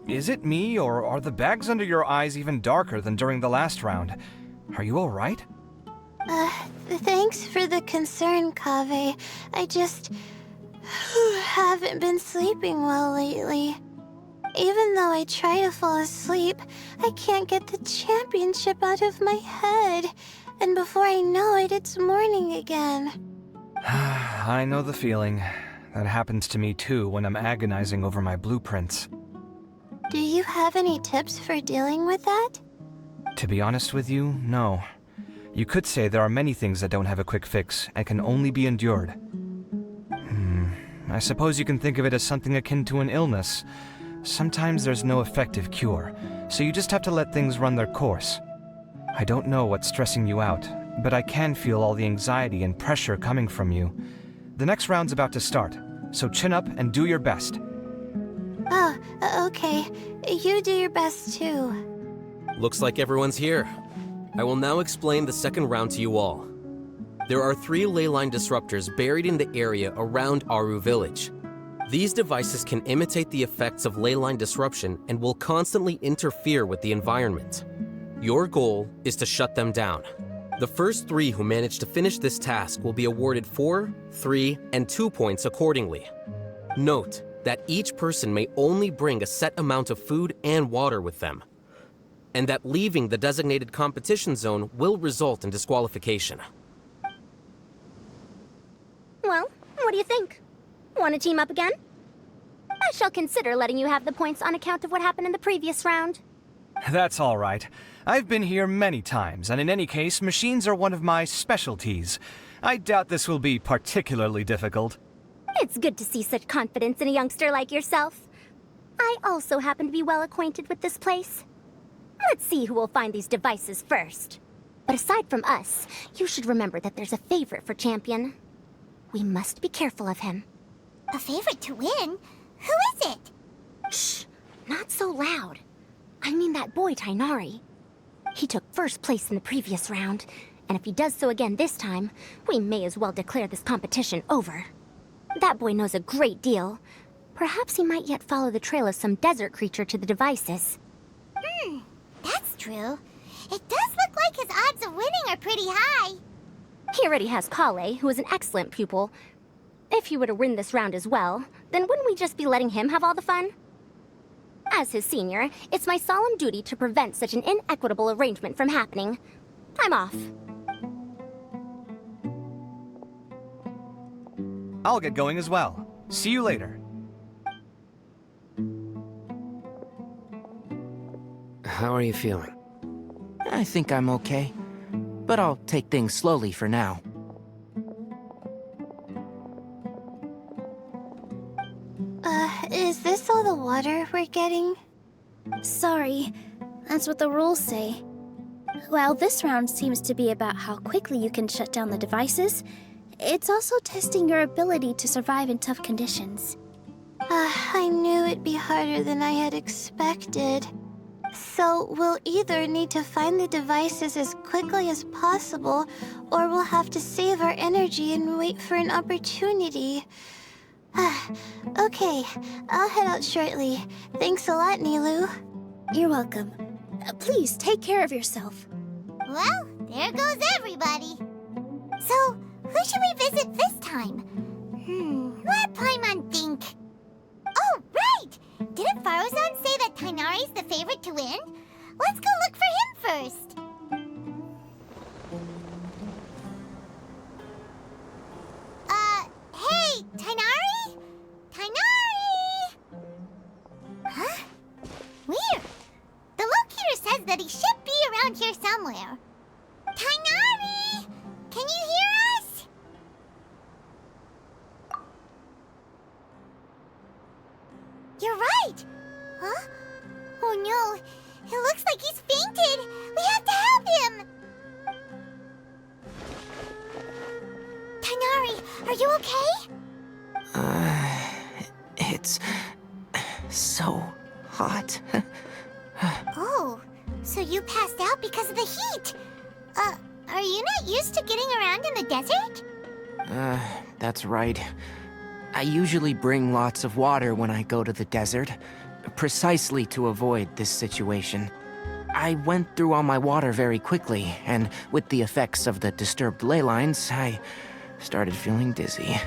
Is it me, or are the bags under your eyes even darker than during the last round? Are you alright? Thanks for the concern, Kaveh. I just haven't been sleeping well lately. Even though I try to fall asleep, I can't get the championship out of my head. And before I know it, it's morning again. I know the feeling. That happens to me too when I'm agonizing over my blueprints. Do you have any tips for dealing with that? To be honest with you, no. You could say there are many things that don't have a quick fix and can only be endured. I suppose you can think of it as something akin to an illness. Sometimes there's no effective cure, so you just have to let things run their course. I don't know what's stressing you out, but I can feel all the anxiety and pressure coming from you. The next round's about to start, so chin up and do your best. Oh, okay. You do your best too. Looks like everyone's here. I will now explain the second round to you all. There are 3 ley line disruptors buried in the area around Aru Village. These devices can imitate the effects of ley line disruption and will constantly interfere with the environment. Your goal is to shut them down. The first 3 who manage to finish this task will be awarded 4, 3, and 2 points accordingly. Note that each person may only bring a set amount of food and water with them, and that leaving the designated competition zone will result in disqualification. Well, what do you think? Want to team up again? I shall consider letting you have the points on account of what happened in the previous round. That's all right. I've been here many times, and in any case, machines are one of my specialties. I doubt this will be particularly difficult. It's good to see such confidence in a youngster like yourself. I also happen to be well acquainted with this place. Let's see who will find these devices first. But aside from us, you should remember that there's a favorite for Champion. We must be careful of him. A favorite to win? Who is it? Shh! Not so loud. I mean that boy Tainari. He took first place in the previous round, and if he does so again this time, we may as well declare this competition over. That boy knows a great deal. Perhaps he might yet follow the trail of some desert creature to the devices. That's true. It does look like his odds of winning are pretty high. He already has Kale, who is an excellent pupil. If he were to win this round as well, then wouldn't we just be letting him have all the fun? As his senior, it's my solemn duty to prevent such an inequitable arrangement from happening. I'm off. I'll get going as well. See you later. How are you feeling? I think I'm okay, but I'll take things slowly for now. Is this all the water we're getting? Sorry, that's what the rules say. While this round seems to be about how quickly you can shut down the devices, it's also testing your ability to survive in tough conditions. I knew it'd be harder than I had expected. So we'll either need to find the devices as quickly as possible, or we'll have to save our energy and wait for an opportunity. Okay, I'll head out shortly. Thanks a lot, Nilu. You're welcome. Please take care of yourself. Well, there goes everybody. So, who should we visit this time? Let Paimon think. Oh, right! Didn't Farozan say that Tainari's the favorite to win? Let's go look for him first. Hey, Tainari? Tainari! Huh? Weird. The locator says that he should be around here somewhere. Tainari! Can you hear us? You're right! Huh? Oh no, it looks like he's fainted! We have to help him! Tainari, are you okay? It's so hot. Oh, so you passed out because of the heat? Are you not used to getting around in the desert? That's right. I usually bring lots of water when I go to the desert, precisely to avoid this situation. I went through all my water very quickly, and with the effects of the disturbed ley lines, I started feeling dizzy.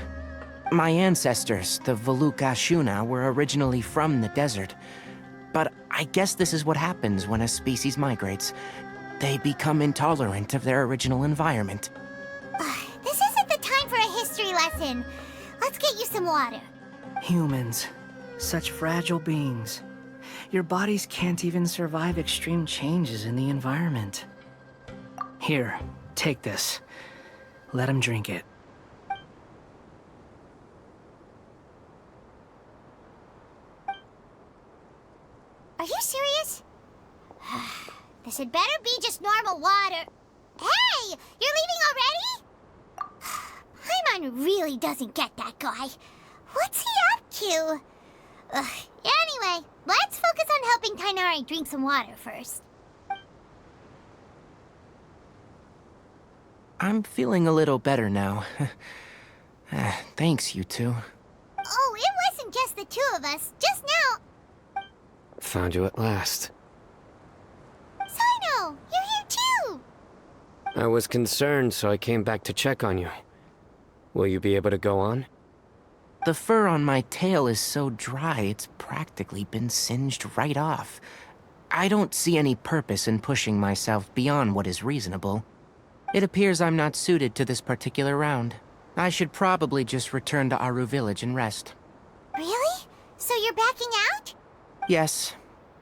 My ancestors, the Valuk Ashuna, were originally from the desert. But I guess this is what happens when a species migrates. They become intolerant of their original environment. This isn't the time for a history lesson. Let's get you some water. Humans. Such fragile beings. Your bodies can't even survive extreme changes in the environment. Here, take this. Let him drink it. Are you serious? This had better be just normal water. Hey! You're leaving already? Paimon really doesn't get that guy. What's he up to? Anyway, let's focus on helping Tighnari drink some water first. I'm feeling a little better now. Thanks, you two. Oh, it wasn't just the two of us. Just now. Found you at last. Sino, you're here too. I was concerned, so I came back to check on you. Will you be able to go on? The fur on my tail is so dry, it's practically been singed right off. I don't see any purpose in pushing myself beyond what is reasonable. It appears I'm not suited to this particular round. I should probably just return to Aru Village and rest. Really? So you're backing out? Yes.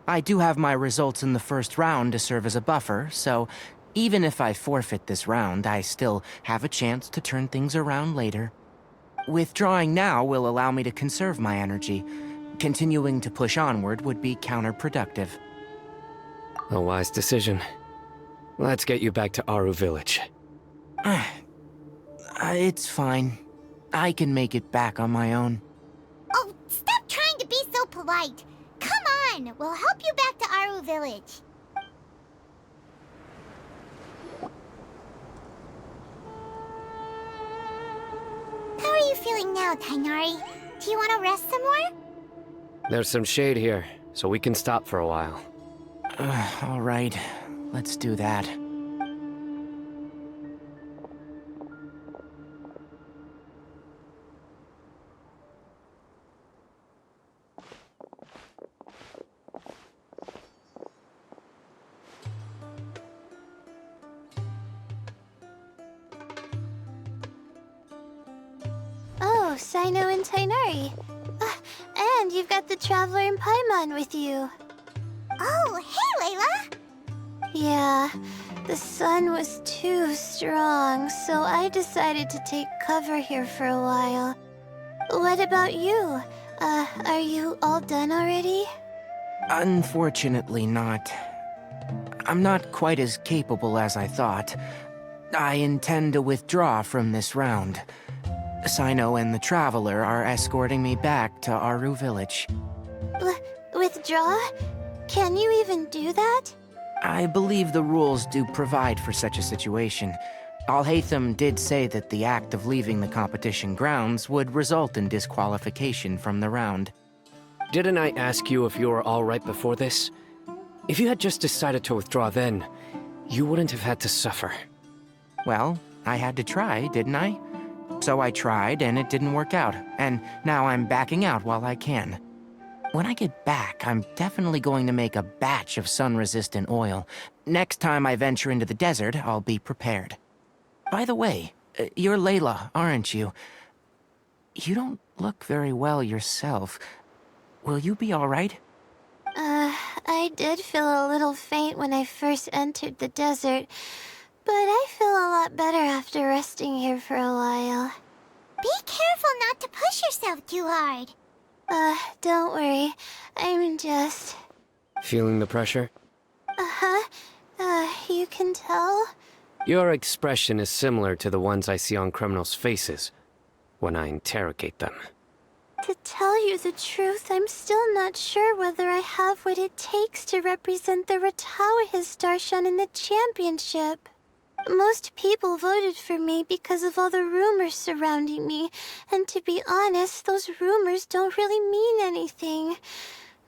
I do have my results in the first round to serve as a buffer, so even if I forfeit this round, I still have a chance to turn things around later. Withdrawing now will allow me to conserve my energy. Continuing to push onward would be counterproductive. A wise decision. Let's get you back to Aru Village. It's fine. I can make it back on my own. Oh, stop trying to be so polite. Come on, we'll help you back to Aru Village. How are you feeling now, Tighnari? Do you want to rest some more? There's some shade here, so we can stop for a while. All right. Let's do that. Oh, Sino and Tighnari. And you've got the Traveler and Paimon with you. Oh, hey, Layla! Yeah, the sun was too strong, so I decided to take cover here for a while. What about you? Are you all done already? Unfortunately not. I'm not quite as capable as I thought. I intend to withdraw from this round. Sino and the Traveler are escorting me back to Aru Village. Withdraw? Can you even do that? I believe the rules do provide for such a situation. Alhaitham did say that the act of leaving the competition grounds would result in disqualification from the round. Didn't I ask you if you were all right before this? If you had just decided to withdraw then, you wouldn't have had to suffer. Well, I had to try, didn't I? So I tried, and it didn't work out, and now I'm backing out while I can. When I get back, I'm definitely going to make a batch of sun-resistant oil. Next time I venture into the desert, I'll be prepared. By the way, you're Layla, aren't you? You don't look very well yourself. Will you be all right? I did feel a little faint when I first entered the desert, but I feel a lot better after resting here for a while. Be careful not to push yourself too hard. Don't worry. I'm just... Feeling the pressure? You can tell? Your expression is similar to the ones I see on criminals' faces when I interrogate them. To tell you the truth, I'm still not sure whether I have what it takes to represent the Ratawa Histarshan in the championship. Most people voted for me because of all the rumors surrounding me, and to be honest, those rumors don't really mean anything.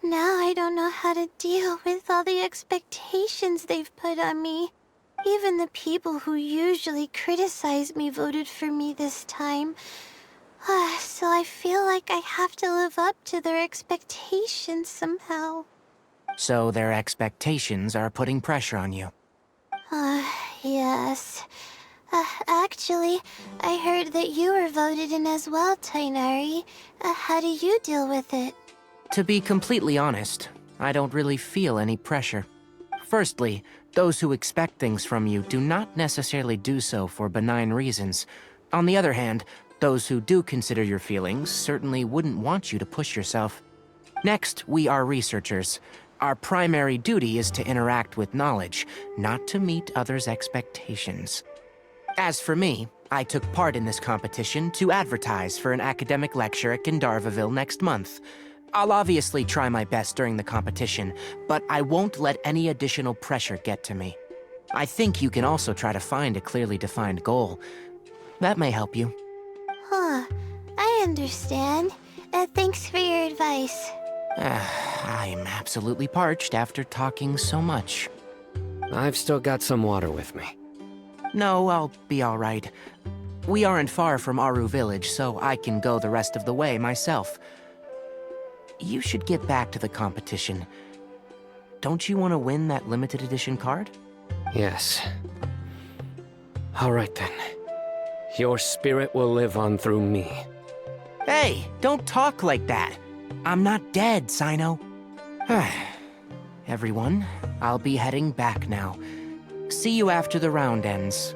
Now I don't know how to deal with all the expectations they've put on me. Even the people who usually criticize me voted for me this time. So I feel like I have to live up to their expectations somehow. So their expectations are putting pressure on you. Yes. Actually, I heard that you were voted in as well, Tainari. How do you deal with it? To be completely honest, I don't really feel any pressure. Firstly, those who expect things from you do not necessarily do so for benign reasons. On the other hand, those who do consider your feelings certainly wouldn't want you to push yourself. Next, we are researchers. Our primary duty is to interact with knowledge, not to meet others' expectations. As for me, I took part in this competition to advertise for an academic lecture at Gandharvaville next month. I'll obviously try my best during the competition, but I won't let any additional pressure get to me. I think you can also try to find a clearly defined goal. That may help you. I understand. Thanks for your advice. I'm absolutely parched after talking so much. I've still got some water with me. No, I'll be all right. We aren't far from Aru Village, so I can go the rest of the way myself. You should get back to the competition. Don't you want to win that limited edition card? Yes. All right then. Your spirit will live on through me. Hey, don't talk like that. I'm not dead, Sino. Everyone, I'll be heading back now. See you after the round ends.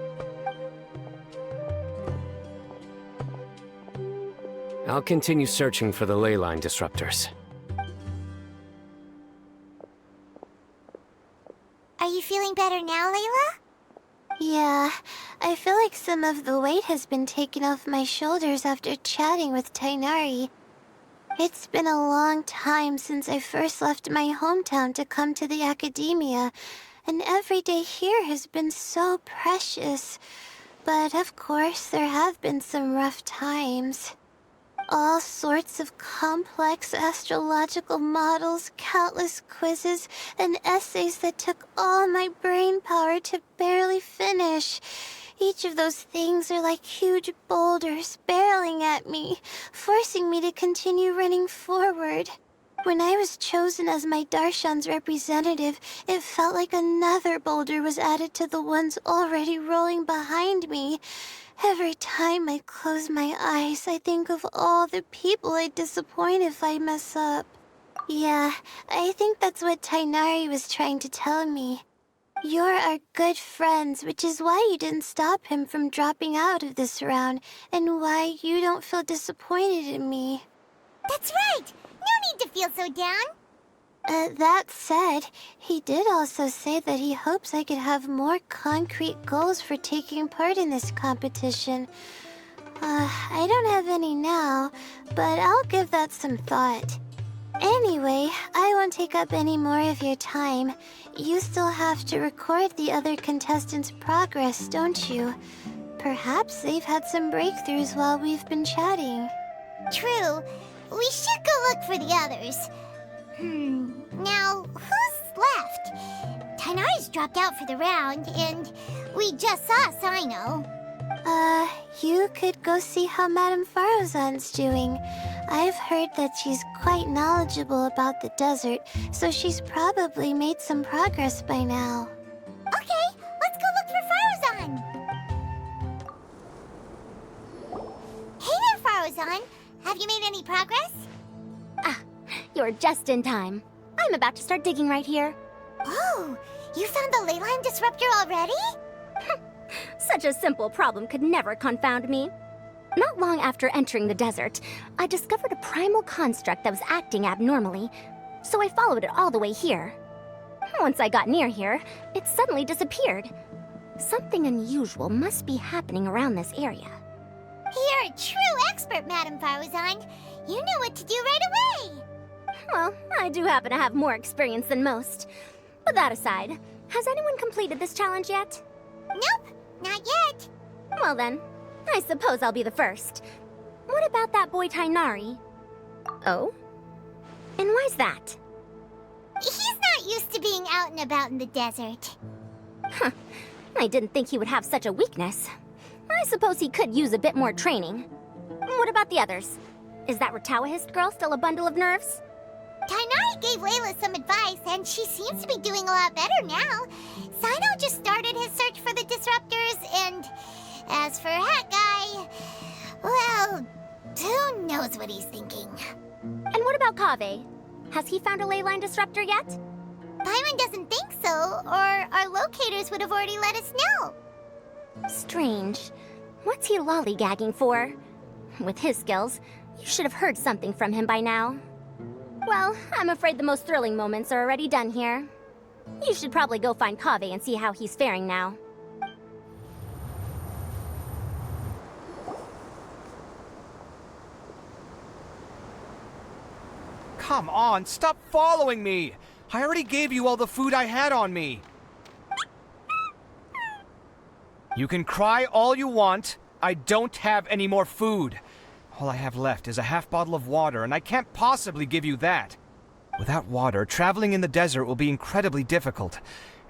I'll continue searching for the ley line disruptors. Are you feeling better now, Layla? Yeah, I feel like some of the weight has been taken off my shoulders after chatting with Tainari. It's been a long time since I first left my hometown to come to the academia, and every day here has been so precious. But of course, there have been some rough times. All sorts of complex astrological models, countless quizzes, and essays that took all my brain power to barely finish. Each of those things are like huge boulders barreling at me, forcing me to continue running forward. When I was chosen as my Darshan's representative, it felt like another boulder was added to the ones already rolling behind me. Every time I close my eyes, I think of all the people I'd disappoint if I mess up. Yeah, I think that's what Tainari was trying to tell me. You're our good friends, which is why you didn't stop him from dropping out of this round, and why you don't feel disappointed in me. That's right! No need to feel so down! That said, he did also say that he hopes I could have more concrete goals for taking part in this competition. I don't have any now, but I'll give that some thought. Anyway, I won't take up any more of your time. You still have to record the other contestants' progress, don't you? Perhaps they've had some breakthroughs while we've been chatting. True. We should go look for the others. Now, who's left? Tainari's dropped out for the round, and we just saw Sino. You could go see how Madame Farozan's doing. I've heard that she's quite knowledgeable about the desert, so she's probably made some progress by now. Okay, let's go look for Farozan. Hey there, Farozan. Have you made any progress? You're just in time. I'm about to start digging right here. Oh, you found the ley line disruptor already? Such a simple problem could never confound me. Not long after entering the desert, I discovered a primal construct that was acting abnormally, so I followed it all the way here. Once I got near here, it suddenly disappeared. Something unusual must be happening around this area. You're a true expert, Madame Farozan. You knew what to do right away. Well, I do happen to have more experience than most. But that aside, has anyone completed this challenge yet? Nope, not yet. Well then, I suppose I'll be the first. What about that boy Tainari? Oh? And why's that? used to being out and about in the desert. I didn't think he would have such a weakness. I suppose he could use a bit more training. What about the others? Is that Rotawahist girl still a bundle of nerves? Tainari gave Layla some advice, and she seems to be doing a lot better now. Sino just started his search for the disruptors, and as for Hat Guy, well, who knows what he's thinking. And what about Kaveh? Has he found a ley line disruptor yet? Paimon doesn't think so, or our locators would have already let us know. Strange. What's he lollygagging for? With his skills, you should have heard something from him by now. Well, I'm afraid the most thrilling moments are already done here. You should probably go find Kaveh and see how he's faring now. Come on, stop following me! I already gave you all the food I had on me. You can cry all you want. I don't have any more food. All I have left is a half bottle of water, and I can't possibly give you that. Without water, traveling in the desert will be incredibly difficult,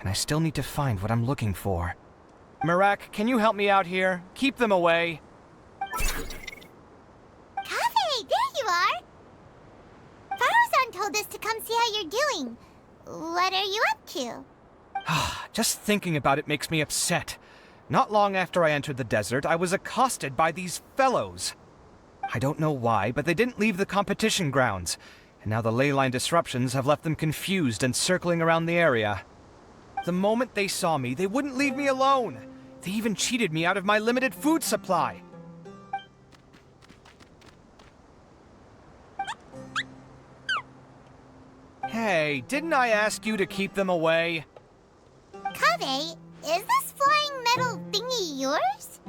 and I still need to find what I'm looking for. Merak, can you help me out here? Keep them away. Kaveh, there you are! Farozan told us to come see how you're doing. What are you up to? Just thinking about it makes me upset. Not long after I entered the desert, I was accosted by these fellows. I don't know why, but they didn't leave the competition grounds, and now the ley line disruptions have left them confused and circling around the area. The moment they saw me, they wouldn't leave me alone. They even cheated me out of my limited food supply. Hey, didn't I ask you to keep them away? Kaveh, is this flying metal thingy yours?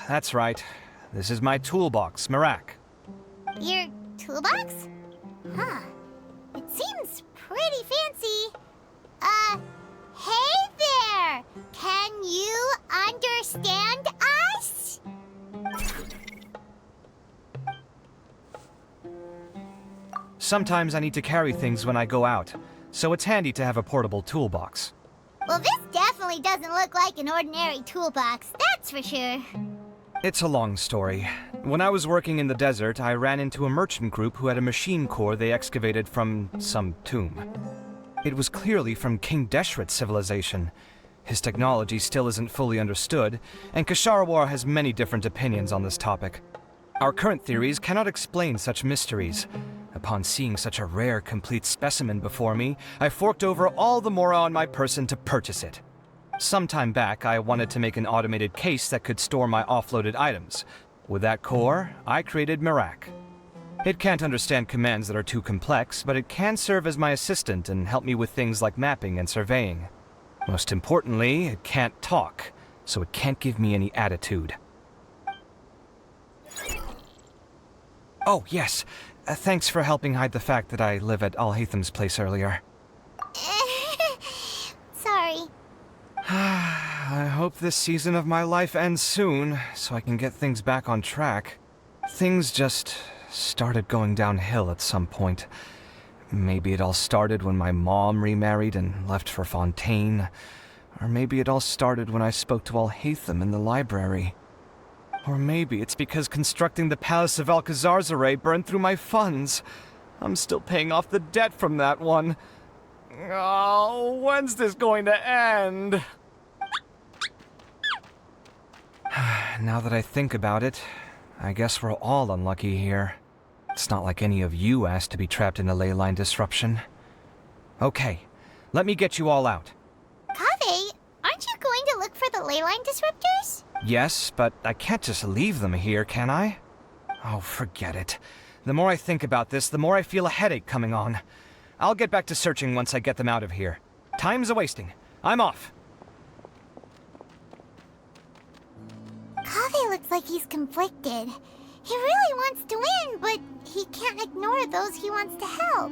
That's right. This is my toolbox, Merak. Your toolbox? Huh. It seems pretty fancy. Hey there! Can you understand us? Sometimes I need to carry things when I go out, so it's handy to have a portable toolbox. Well, this definitely doesn't look like an ordinary toolbox, that's for sure. It's a long story. When I was working in the desert, I ran into a merchant group who had a machine core they excavated from some tomb. It was clearly from King Deshret's civilization. His technology still isn't fully understood, and Kasharawar has many different opinions on this topic. Our current theories cannot explain such mysteries. Upon seeing such a rare, complete specimen before me, I forked over all the mora on my person to purchase it. Some time back, I wanted to make an automated case that could store my offloaded items. With that core, I created Merak. It can't understand commands that are too complex, but it can serve as my assistant and help me with things like mapping and surveying. Most importantly, it can't talk, so it can't give me any attitude. Oh, yes. Thanks for helping hide the fact that I live at Alhatham's place earlier. Sorry. I hope this season of my life ends soon, so I can get things back on track. Things just started going downhill at some point. Maybe it all started when my mom remarried and left for Fontaine. Or maybe it all started when I spoke to Alhatham in the library. Or maybe it's because constructing the Palace of Alcazarzaray burned through my funds. I'm still paying off the debt from that one. Oh, when's this going to end? Now that I think about it, I guess we're all unlucky here. It's not like any of you asked to be trapped in a ley line disruption. Okay, let me get you all out. Kaveh, aren't you going to look for the ley line disruptors? Yes, but I can't just leave them here, can I? Oh, forget it. The more I think about this, the more I feel a headache coming on. I'll get back to searching once I get them out of here. Time's a-wasting. I'm off. Kaveh looks like he's conflicted. He really wants to win, but he can't ignore those he wants to help.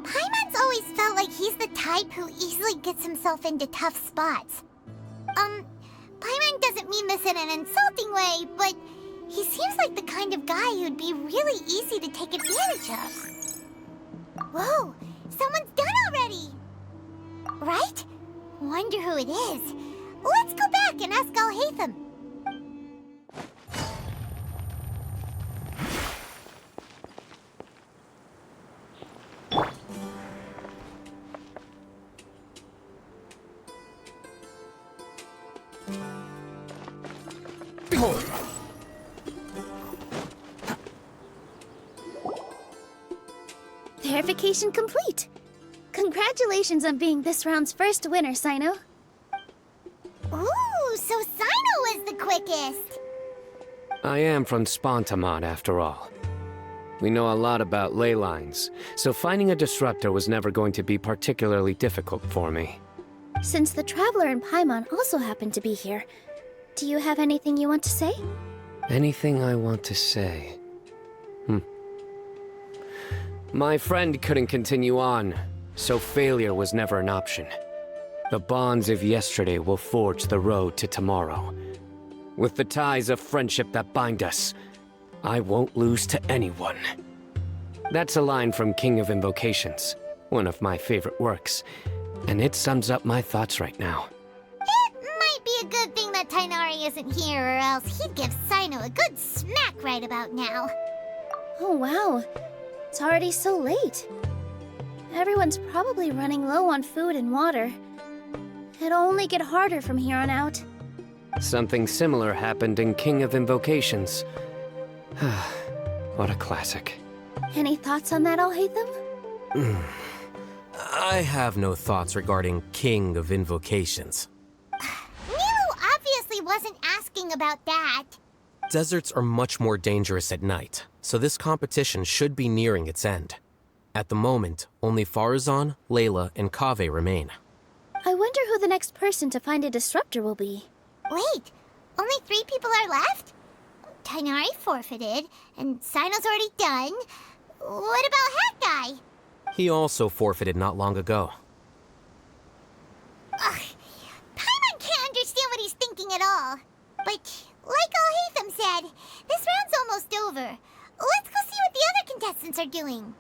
Paimon's always felt like he's the type who easily gets himself into tough spots. Paimon doesn't mean this in an insulting way, but he seems like the kind of guy who'd be really easy to take advantage of. Whoa, someone's done already! Right? Wonder who it is. Let's go back and ask Al-Haytham. Verification complete. Congratulations on being this round's first winner, Sino. Ooh, so Sino was the quickest. I am from Spontamod, after all. We know a lot about ley lines, so finding a disruptor was never going to be particularly difficult for me. Since the Traveler and Paimon also happen to be here, do you have anything you want to say? Anything I want to say? My friend couldn't continue on, so failure was never an option. The bonds of yesterday will forge the road to tomorrow. With the ties of friendship that bind us, I won't lose to anyone. That's a line from King of Invocations, one of my favorite works, and it sums up my thoughts right now. It might be a good thing that Tighnari isn't here, or else he'd give Sino a good smack right about now. Oh wow, it's already so late. Everyone's probably running low on food and water. It'll only get harder from here on out. Something similar happened in King of Invocations. What a classic. Any thoughts on that, Al-Haytham? I have no thoughts regarding King of Invocations. Nilo obviously wasn't asking about that. Deserts are much more dangerous at night, so this competition should be nearing its end. At the moment, only Farazan, Layla, and Kaveh remain. I wonder who the next person to find a disruptor will be. Wait, only 3 people are left? Tighnari forfeited, and Sino's already done. What about Hat Guy? He also forfeited not long ago. Ugh, Paimon can't understand what he's thinking at all. But, like Al-Haytham said, this round's almost over. Let's go see what the other contestants are doing.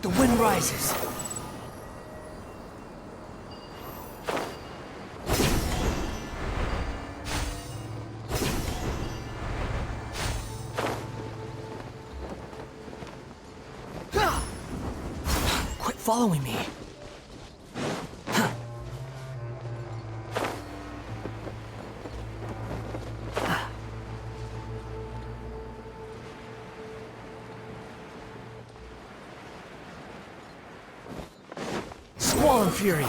The wind rises. Quit following me. Squall and Fury.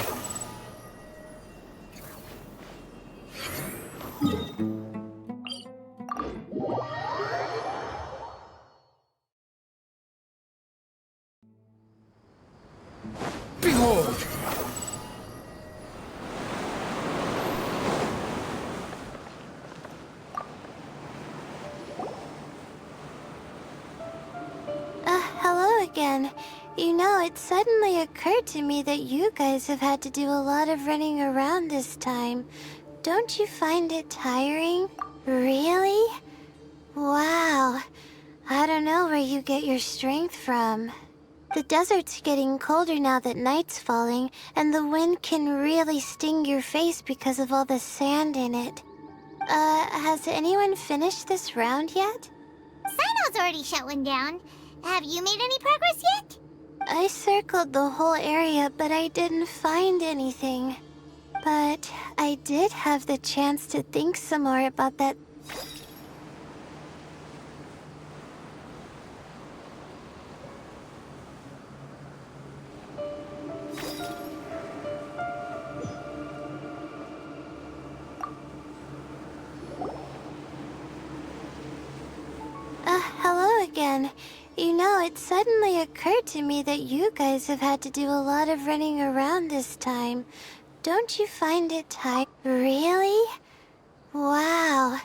Behold! Hello again. You know, it suddenly occurred to me that you guys have had to do a lot of running around this time. Don't you find it tiring? Really? Wow. I don't know where you get your strength from. The desert's getting colder now that night's falling, and the wind can really sting your face because of all the sand in it. Has anyone finished this round yet? Sino's already shut one down. Have you made any progress yet? I circled the whole area, but I didn't find anything. But I did have the chance to think some more about that. Hello again. You know, it suddenly occurred to me that you guys have had to do a lot of running around this time. don't you find it tiring? Really? Wow.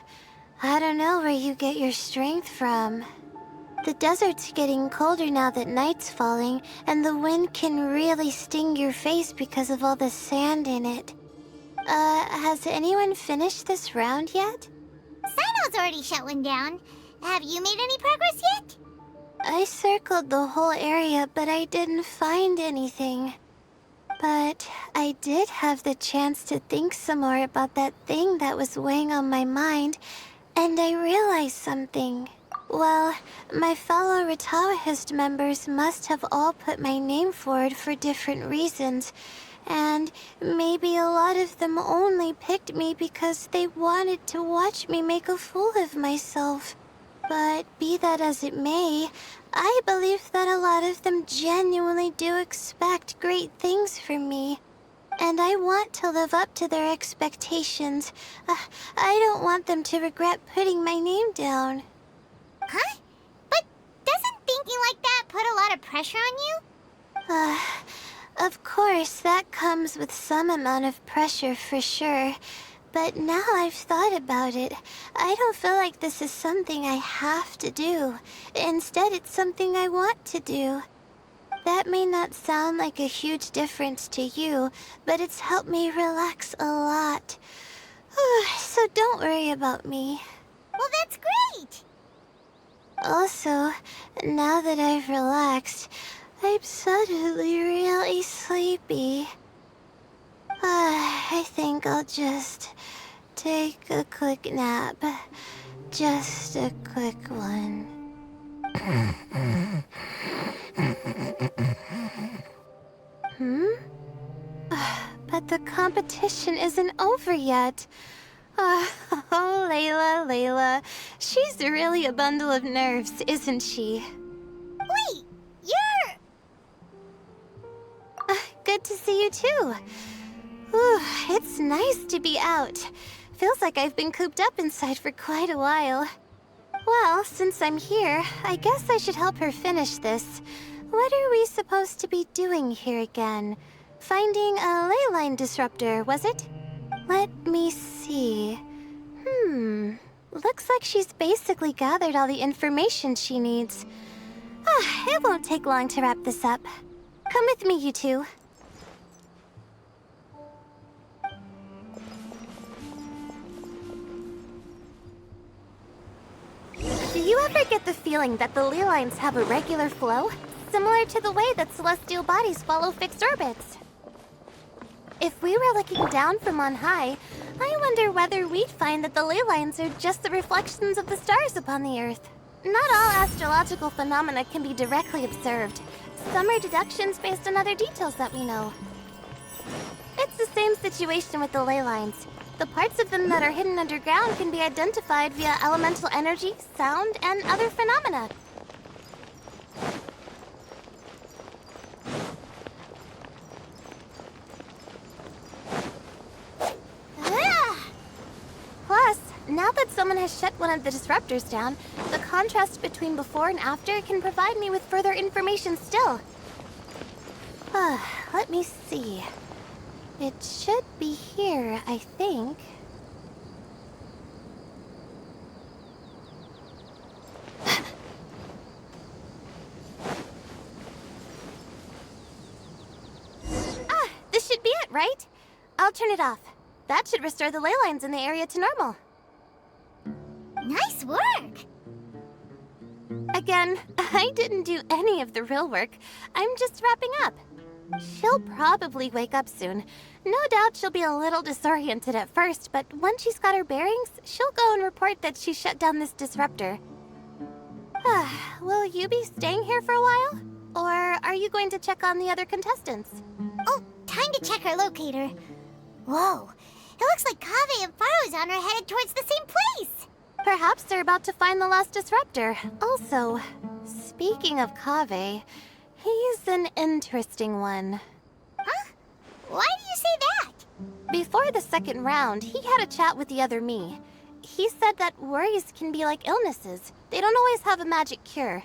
I don't know where you get your strength from. The desert's getting colder now that night's falling, and the wind can really sting your face because of all the sand in it. Has anyone finished this round yet? Sino's already shut one down. Have you made any progress yet? I circled the whole area, but I didn't find anything. But I did have the chance to think some more about that thing that was weighing on my mind, and I realized something. Well, my fellow Retawahist members must have all put my name forward for different reasons, and maybe a lot of them only picked me because they wanted to watch me make a fool of myself. But be that as it may, I believe that a lot of them genuinely do expect great things from me. And I want to live up to their expectations. I don't want them to regret putting my name down. Huh? But doesn't thinking like that put a lot of pressure on you? Of course, that comes with some amount of pressure for sure. But now I've thought about it, I don't feel like this is something I have to do. Instead, it's something I want to do. That may not sound like a huge difference to you, but it's helped me relax a lot. So don't worry about me. Well, that's great! Also, now that I've relaxed, I'm suddenly really sleepy. I think I'll just take a quick nap. Just a quick one. But the competition isn't over yet. Oh, Layla. She's really a bundle of nerves, isn't she? Wait, you're... Good to see you too. Ooh, it's nice to be out. Feels like I've been cooped up inside for quite a while. Well, since I'm here, I guess I should help her finish this. What are we supposed to be doing here again? Finding a ley line disruptor, was it? Let me see. Looks like she's basically gathered all the information she needs. It won't take long to wrap this up. Come with me, you two. Do you ever get the feeling that the ley lines have a regular flow? Similar to the way that celestial bodies follow fixed orbits. If we were looking down from on high, I wonder whether we'd find that the ley lines are just the reflections of the stars upon the Earth. Not all astrological phenomena can be directly observed. Some are deductions based on other details that we know. It's the same situation with the ley lines. The parts of them that are hidden underground can be identified via elemental energy, sound, and other phenomena. Plus, now that someone has shut one of the disruptors down, the contrast between before and after can provide me with further information still. Let me see. It should be here, I think. This should be it, right? I'll turn it off. That should restore the ley lines in the area to normal. Nice work! Again, I didn't do any of the real work. I'm just wrapping up. She'll probably wake up soon. No doubt she'll be a little disoriented at first, but once she's got her bearings, she'll go and report that she shut down this disruptor. Will you be staying here for a while? Or are you going to check on the other contestants? Oh, time to check our locator. Whoa, it looks like Kaveh and Farozan are headed towards the same place. Perhaps they're about to find the last disruptor. Also, speaking of Kaveh, he's an interesting one. Huh? Why do you say that? Before the second round, he had a chat with the other me. He said that worries can be like illnesses. They don't always have a magic cure.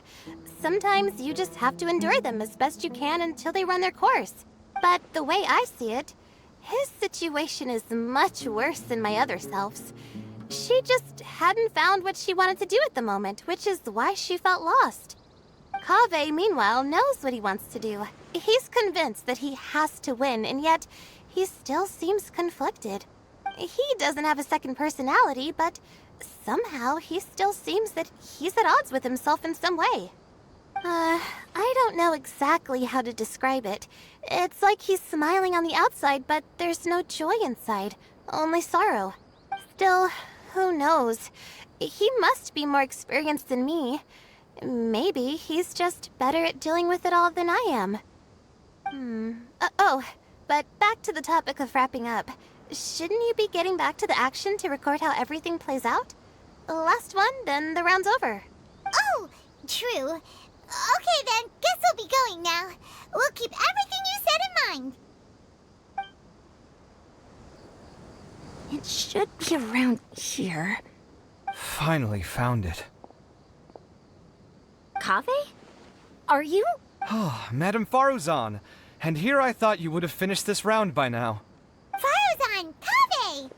Sometimes you just have to endure them as best you can until they run their course. But the way I see it, His situation is much worse than my other selves. She just hadn't found what she wanted to do at the moment, which is why she felt lost. Kaveh, meanwhile, knows what he wants to do. He's convinced that he has to win, and yet he still seems conflicted. He doesn't have a second personality, but somehow he still seems that he's at odds with himself in some way. I don't know exactly how to describe it. It's like he's smiling on the outside, but there's no joy inside, only sorrow. Still, who knows? He must be more experienced than me. Maybe he's just better at dealing with it all than I am. But back to the topic of wrapping up. Shouldn't you be getting back to the action to record how everything plays out? Last one, then the round's over. Oh, true. Okay then, guess we'll be going now. We'll keep everything you said in mind. It should be around here. Finally found it. Kaveh? Are you? Oh, Madame Faruzan. And here I thought you would have finished this round by now. Faruzan, Kaveh!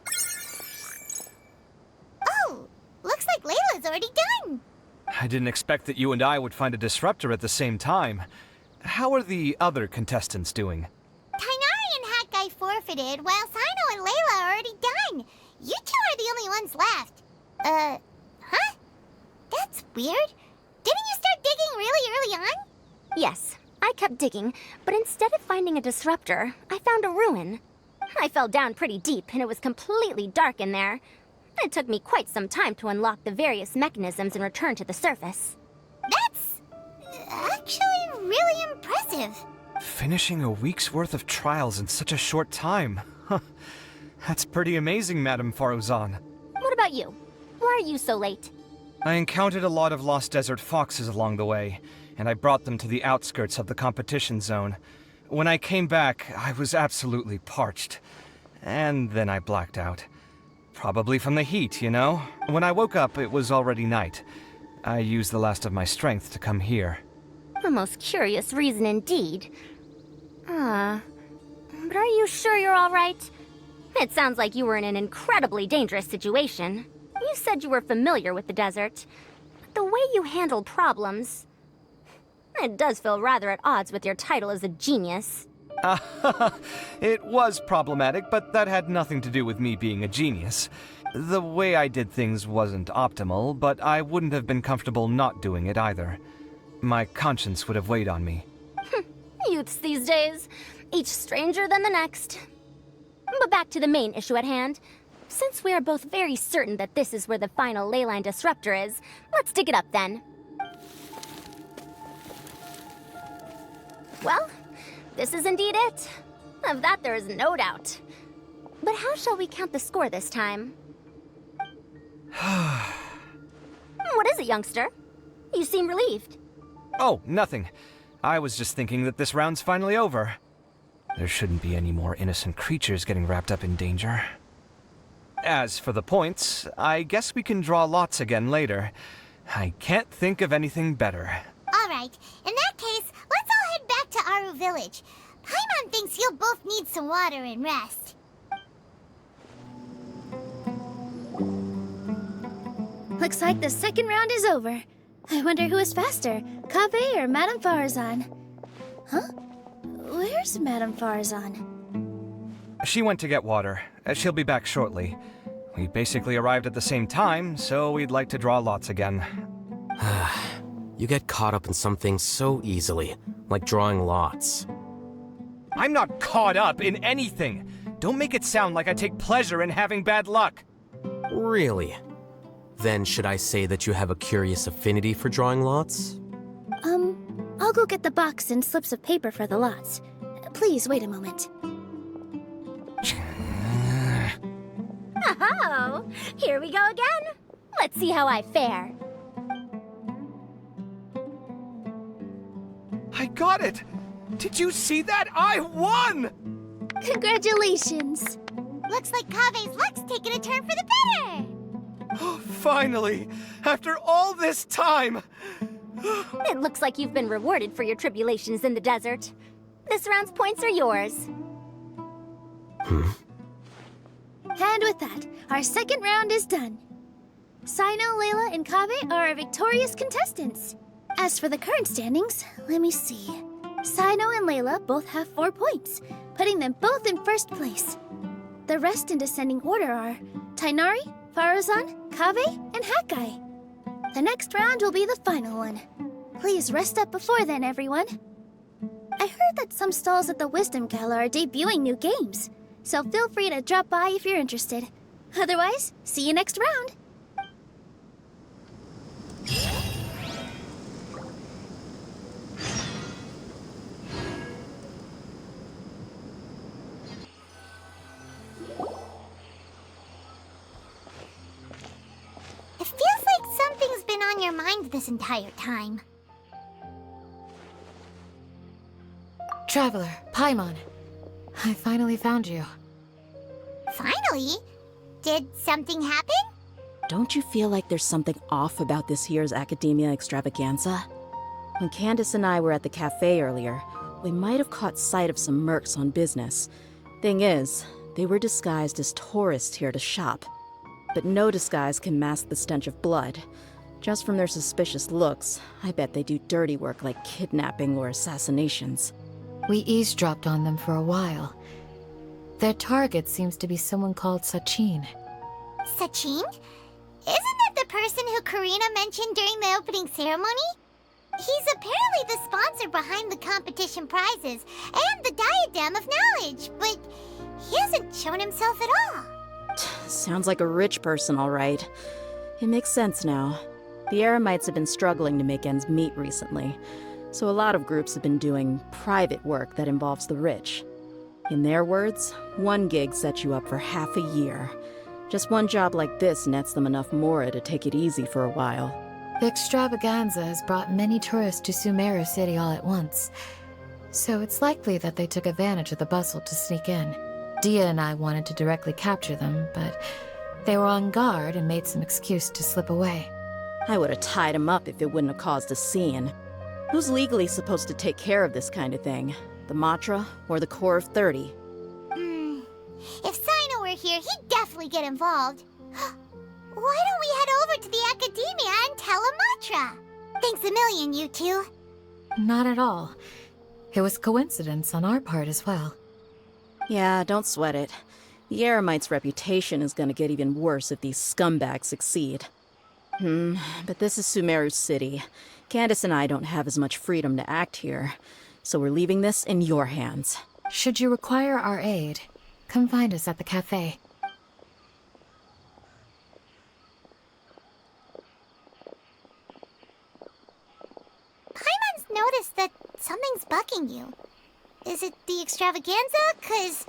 Oh, looks like Layla's already done. I didn't expect that you and I would find a disruptor at the same time. How are the other contestants doing? Tainari and Hat Guy forfeited, while Sino and Layla are already done. You two are the only ones left. Huh? That's weird. Didn't you start digging really early on? Yes, I kept digging, but instead of finding a disruptor, I found a ruin. I fell down pretty deep, and it was completely dark in there. It took me quite some time to unlock the various mechanisms and return to the surface. That's actually really impressive. Finishing a week's worth of trials in such a short time. Huh. That's pretty amazing, Madame Faruzan. What about you? Why are you so late? I encountered a lot of lost desert foxes along the way, and I brought them to the outskirts of the competition zone. When I came back, I was absolutely parched. And then I blacked out. Probably from the heat, you know? When I woke up, it was already night. I used the last of my strength to come here. A most curious reason indeed. But are you sure you're all right? It sounds like you were in an incredibly dangerous situation. You said you were familiar with the desert. But the way you handled problems... It does feel rather at odds with your title as a genius. It was problematic, but that had nothing to do with me being a genius. The way I did things wasn't optimal, but I wouldn't have been comfortable not doing it either. My conscience would have weighed on me. Youths these days, each stranger than the next. But back to the main issue at hand. Since we are both very certain that this is where the final leyline disruptor is, let's dig it up then. Well, this is indeed it. Of that there is no doubt. But how shall we count the score this time? What is it, youngster? You seem relieved. Oh, nothing. I was just thinking that this round's finally over. There shouldn't be any more innocent creatures getting wrapped up in danger. As for the points, I guess we can draw lots again later. I can't think of anything better. All right, in that case, let's all head back to Aru Village. Paimon thinks you'll both need some water and rest. Looks like the second round is over. I wonder who is faster, Kaveh or Madame Faruzan? Huh? Where's Madame Faruzan? She went to get water. She'll be back shortly. We basically arrived at the same time, so we'd like to draw lots again. You get caught up in some things so easily, like drawing lots. I'm not caught up in anything! Don't make it sound like I take pleasure in having bad luck! Really? Then should I say that you have a curious affinity for drawing lots? I'll go get the box and slips of paper for the lots. Please wait a moment. Oh, here we go again. Let's see how I fare. I got it! Did you see that? I won! Congratulations! Looks like Kaveh's luck's taking a turn for the better. Oh, finally! After all this time! It looks like you've been rewarded for your tribulations in the desert. This round's points are yours. And with that, our second round is done. Sino, Layla, and Kaveh are our victorious contestants. As for the current standings, let me see. Sino and Layla both have 4 points, putting them both in first place. The rest in descending order are Tainari, Faruzan, Kaveh, and Hakai. The next round will be the final one. Please rest up before then, everyone. I heard that some stalls at the Wisdom Gala are debuting new games, so feel free to drop by if you're interested. Otherwise, see you next round. It feels like something's been on your mind this entire time. Traveler, Paimon. I finally found you. Finally? Did something happen? Don't you feel like there's something off about this year's Academia Extravaganza? When Candace and I were at the cafe earlier, we might have caught sight of some mercs on business. Thing is, they were disguised as tourists here to shop. But no disguise can mask the stench of blood. Just from their suspicious looks, I bet they do dirty work like kidnapping or assassinations. We eavesdropped on them for a while. Their target seems to be someone called Sachin. Sachin? Isn't that the person who Karina mentioned during the opening ceremony? He's apparently the sponsor behind the competition prizes and the Diadem of Knowledge, but he hasn't shown himself at all. Sounds like a rich person, all right. It makes sense now. The Eremites have been struggling to make ends meet recently, so a lot of groups have been doing private work that involves the rich. In their words, one gig sets you up for half a year. Just one job like this nets them enough mora to take it easy for a while. The Extravaganza has brought many tourists to Sumeru City all at once, so it's likely that they took advantage of the bustle to sneak in. Dia and I wanted to directly capture them, but they were on guard and made some excuse to slip away. I would have tied him up if it wouldn't have caused a scene. Who's legally supposed to take care of this kind of thing? The Matra or the Corps of 30? If Sino were here, he'd definitely get involved. Why don't we head over to the Academia and tell Amatra? Thanks a million, you two. Not at all. It was coincidence on our part as well. Yeah, don't sweat it. The Eremites' reputation is gonna get even worse if these scumbags succeed. But this is Sumeru City. Candace and I don't have as much freedom to act here, so we're leaving this in your hands. Should you require our aid, come find us at the cafe. Paimon's noticed that something's bugging you. Is it the Extravaganza? 'Cause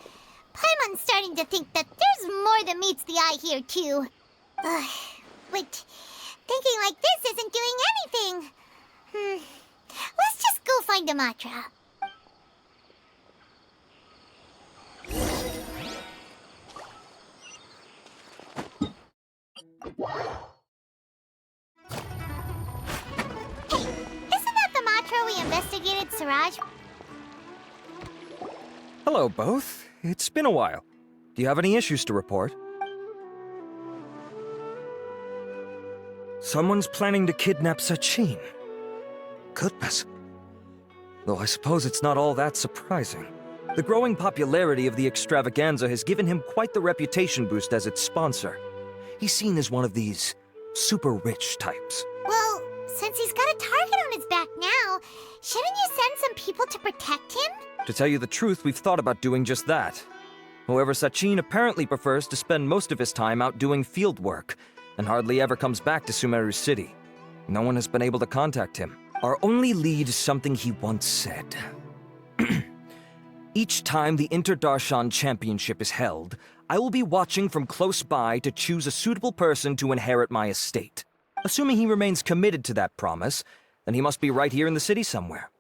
Paimon's starting to think that there's more than meets the eye here, too. But thinking like this isn't doing anything. Let's just go find Amatra. Hey, isn't that the Matra we investigated, Siraj? Hello, both. It's been a while. Do you have any issues to report? Someone's planning to kidnap Sachin. Goodness. Though I suppose it's not all that surprising. The growing popularity of the Extravaganza has given him quite the reputation boost as its sponsor. He's seen as one of these super rich types. Well, since he's got a target on his back now, shouldn't you send some people to protect him? To tell you the truth, we've thought about doing just that. However, Sachin apparently prefers to spend most of his time out doing field work, and hardly ever comes back to Sumeru City. No one has been able to contact him. Our only lead is something he once said. Each time the Inter-Darshan Championship is held, I will be watching from close by to choose a suitable person to inherit my estate. Assuming he remains committed to that promise, then he must be right here in the city somewhere.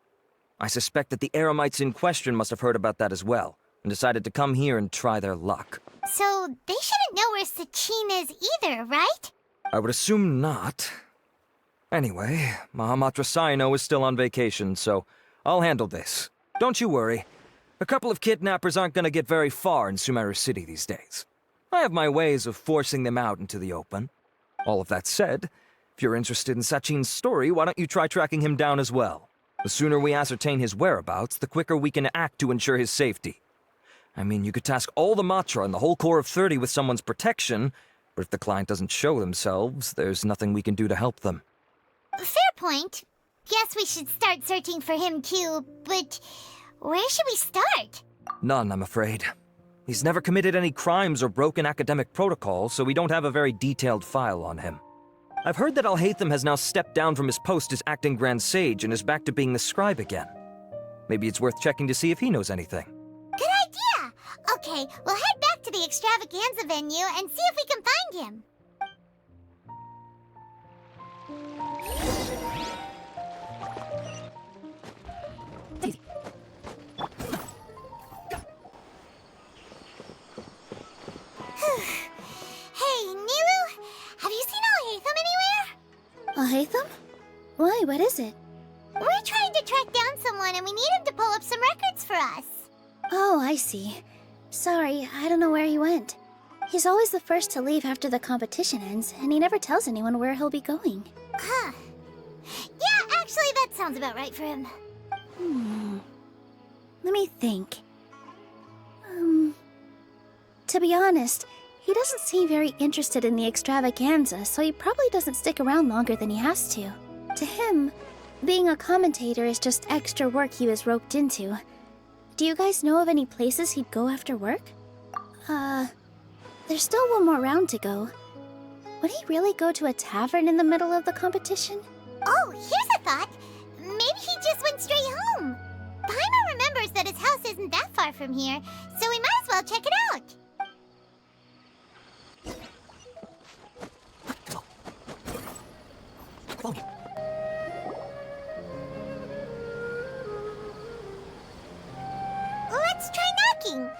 I suspect that the Eremites in question must have heard about that as well, and decided to come here and try their luck. So they shouldn't know where Sachin is either, right? I would assume not. Anyway, Mahamatra Sino is still on vacation, so I'll handle this. Don't you worry. A couple of kidnappers aren't gonna get very far in Sumeru City these days. I have my ways of forcing them out into the open. All of that said, if you're interested in Sachin's story, why don't you try tracking him down as well? The sooner we ascertain his whereabouts, the quicker we can act to ensure his safety. I mean, you could task all the Matra and the whole Corps of 30 with someone's protection, but if the client doesn't show themselves, there's nothing we can do to help them. Fair point. Guess we should start searching for him too, but where should we start? None, I'm afraid. He's never committed any crimes or broken academic protocol, so we don't have a very detailed file on him. I've heard that Alhaitham has now stepped down from his post as acting Grand Sage and is back to being the scribe again. Maybe it's worth checking to see if he knows anything. Good idea! Okay, we'll head back to the Extravaganza venue and see if we can find him. Hey, Niru, have you seen Alhaitham anywhere? Alhaitham? Why, what is it? We're trying to track down someone and we need him to pull up some records for us. Oh, I see. Sorry, I don't know where he went. He's always the first to leave after the competition ends, and he never tells anyone where he'll be going. Huh. Yeah, actually, that sounds about right for him. Let me think. To be honest, he doesn't seem very interested in the Extravaganza, so he probably doesn't stick around longer than he has to. To him, being a commentator is just extra work he was roped into. Do you guys know of any places he'd go after work? There's still one more round to go. Would he really go to a tavern in the middle of the competition? Oh, here's a thought. Maybe he just went straight home. Paimon remembers that his house isn't that far from here, so we might as well check it out. Let's try knocking.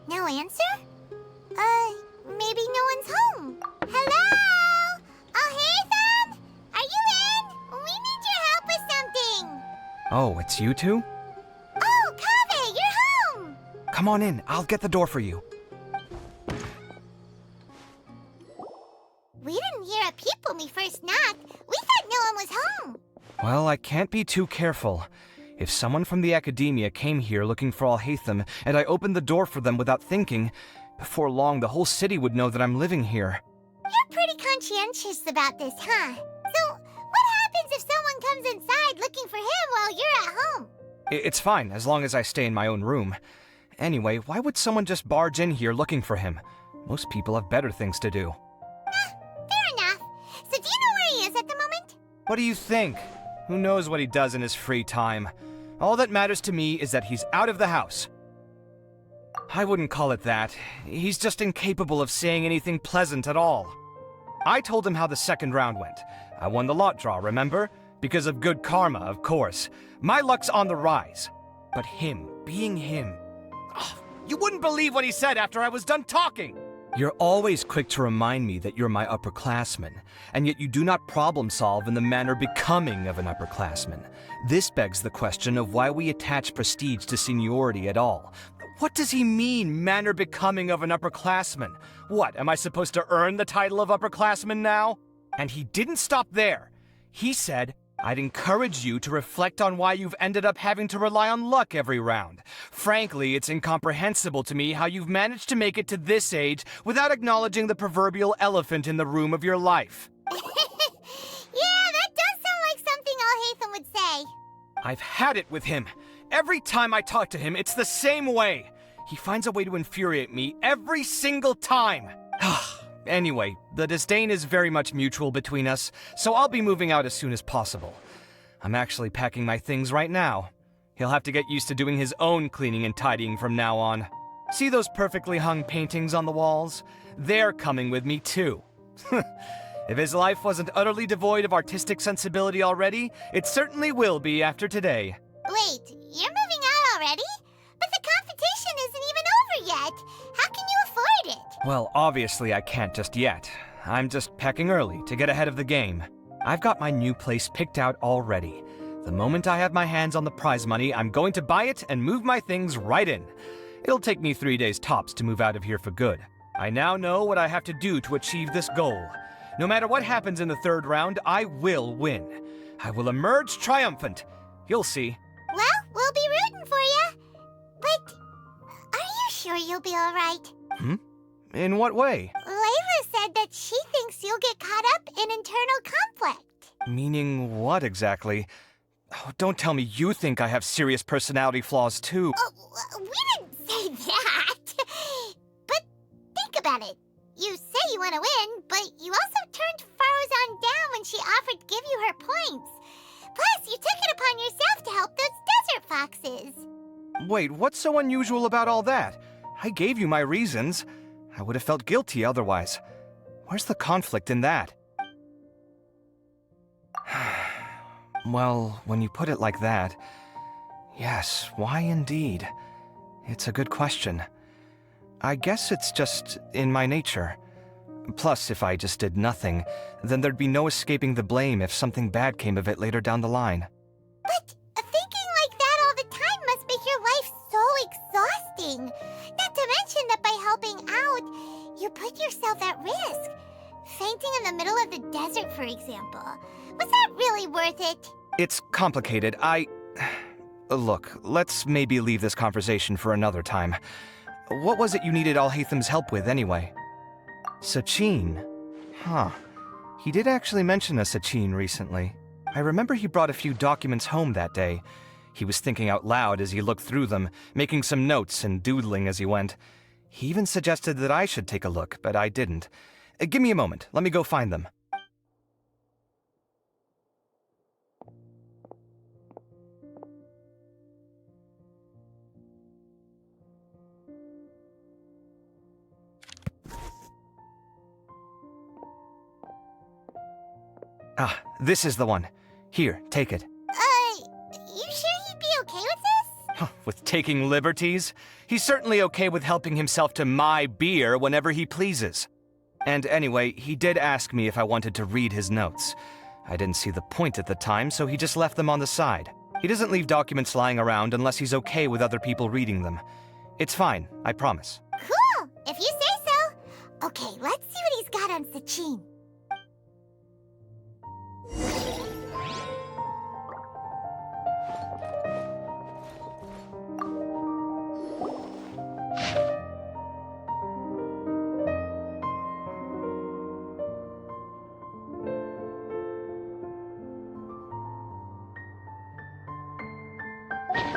No answer? Maybe no one's home. Hello? Alhaitham? Are you in? We need your help with something. Oh, it's you two? Oh, Kaveh, you're home! Come on in, I'll get the door for you. We didn't hear a peep when we first knocked. We thought no one was home. Well, I can't be too careful. If someone from the Academia came here looking for Alhaitham, and I opened the door for them without thinking, before long the whole city would know that I'm living here. You're pretty conscientious about this, huh? So, what happens if someone comes inside looking for him while you're at home? It's fine, as long as I stay in my own room. Anyway, why would someone just barge in here looking for him? Most people have better things to do. Fair enough. So do you know where he is at the moment? What do you think? Who knows what he does in his free time? All that matters to me is that he's out of the house. I wouldn't call it that. He's just incapable of saying anything pleasant at all. I told him how the second round went. I won the lot draw, remember? Because of good karma, of course. My luck's on the rise. But him, being him... Oh, you wouldn't believe what he said after I was done talking! You're always quick to remind me that you're my upperclassman, and yet you do not problem solve in the manner becoming of an upperclassman. This begs the question of why we attach prestige to seniority at all. What does he mean, manner becoming of an upperclassman? What, am I supposed to earn the title of upperclassman now? And he didn't stop there. He said, I'd encourage you to reflect on why you've ended up having to rely on luck every round. Frankly, it's incomprehensible to me how you've managed to make it to this age without acknowledging the proverbial elephant in the room of your life. Yeah, that does sound like something Alhaitham would say. I've had it with him. Every time I talk to him, it's the same way. He finds a way to infuriate me every single time. Anyway, the disdain is very much mutual between us, so I'll be moving out as soon as possible. I'm actually packing my things right now. He'll have to get used to doing his own cleaning and tidying from now on. See those perfectly hung paintings on the walls? They're coming with me too. If his life wasn't utterly devoid of artistic sensibility already, it certainly will be after today. Wait, you're moving out already? But the competition isn't even over yet. How can you afford it? Well, obviously I can't just yet. I'm just packing early to get ahead of the game. I've got my new place picked out already. The moment I have my hands on the prize money, I'm going to buy it and move my things right in. It'll take me 3 days tops to move out of here for good. I now know what I have to do to achieve this goal. No matter what happens in the third round, I will win. I will emerge triumphant. You'll see. Well, we'll be rooting for you. But are you sure you'll be all right? In what way? Layla said that she thinks you'll get caught up in internal conflict. Meaning what exactly? Oh, don't tell me you think I have serious personality flaws too. Oh, we didn't say that. But think about it. You say you want to win, but you also turned Faruzan down when she offered to give you her points. Plus, you took it upon yourself to help those desert foxes. Wait, what's so unusual about all that? I gave you my reasons. I would have felt guilty otherwise. Where's the conflict in that? Well, when you put it like that, yes, why indeed? It's a good question. I guess it's just in my nature. Plus, if I just did nothing, then there'd be no escaping the blame if something bad came of it later down the line. But thinking like that all the time must make your life so exhausting. Not to mention that by helping out, you put yourself at risk. Fainting in the middle of the desert, for example. Was that really worth it? It's complicated. Look, let's maybe leave this conversation for another time. What was it you needed Alhatham's help with, anyway? Sachin? Huh. He did actually mention a Sachin recently. I remember he brought a few documents home that day. He was thinking out loud as he looked through them, making some notes and doodling as he went. He even suggested that I should take a look, but I didn't. Give me a moment. Let me go find them. Ah, this is the one. Here, take it. You sure he'd be okay with this? With taking liberties? He's certainly okay with helping himself to my beer whenever he pleases. And anyway, he did ask me if I wanted to read his notes. I didn't see the point at the time, so he just left them on the side. He doesn't leave documents lying around unless he's okay with other people reading them. It's fine, I promise. Cool, if you say so. Okay, let's see what he's got on Sachin.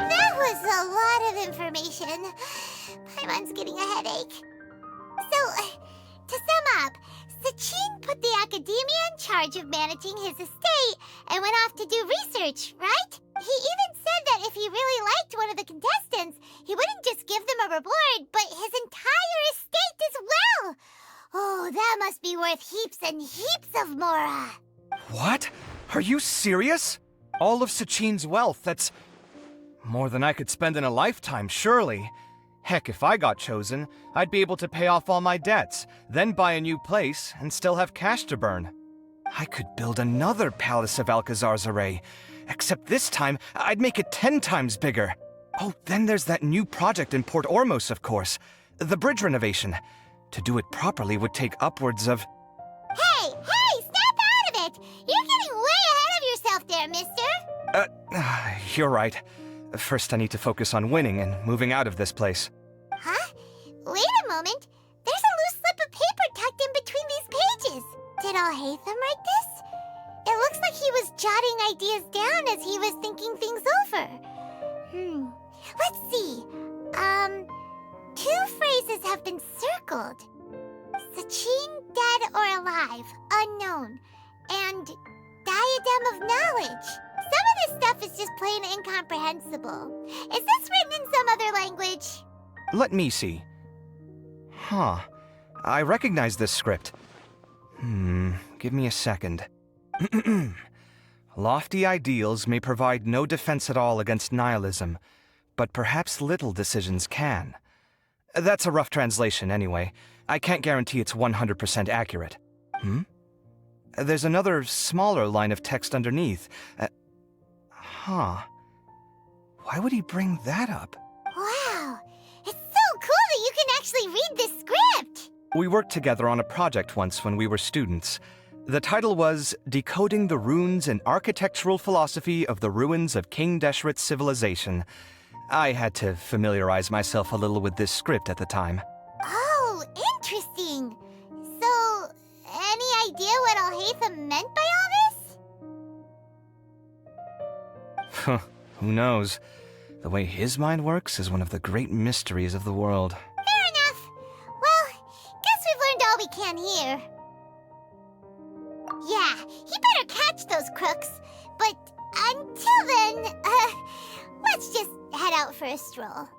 That was a lot of information. Paimon's getting a headache. So, to sum up, Sachin put the academia in charge of managing his estate and went off to do research, right? He even said that if he really liked one of the contestants, he wouldn't just give them a reward, but his entire estate as well. Oh, that must be worth heaps and heaps of Mora. What? Are you serious? All of Sachin's wealth, that's more than I could spend in a lifetime, surely. Heck, if I got chosen, I'd be able to pay off all my debts, then buy a new place, and still have cash to burn. I could build another Palace of Alcazar's array, except this time, I'd make it 10 times bigger. Oh, then there's that new project in Port Ormos, of course. The bridge renovation. To do it properly would take upwards of... Hey, snap out of it! You're getting way ahead of yourself there, mister! You're right. First, I need to focus on winning and moving out of this place. Huh? Wait a moment. There's a loose slip of paper tucked in between these pages. Did Alhaitham write this? It looks like he was jotting ideas down as he was thinking things over. Let's see. 2 phrases have been circled. Sachin, dead or alive, unknown. And diadem of knowledge. Some of this stuff is just plain incomprehensible. Is this written in some other language? Let me see. Huh. I recognize this script. Give me a second. Lofty ideals may provide no defense at all against nihilism, but perhaps little decisions can. That's a rough translation, anyway. I can't guarantee it's 100% accurate. There's another smaller line of text underneath. Huh. Why would he bring that up? Wow, it's so cool that you can actually read this script! We worked together on a project once when we were students. The title was Decoding the Runes and Architectural Philosophy of the Ruins of King Deshret's Civilization. I had to familiarize myself a little with this script at the time. Oh, interesting. So, any idea what Alhaitham meant by all this? Who knows? The way his mind works is one of the great mysteries of the world. Fair enough. Well, guess we've learned all we can here. Yeah, he better catch those crooks. But until then, let's just head out for a stroll.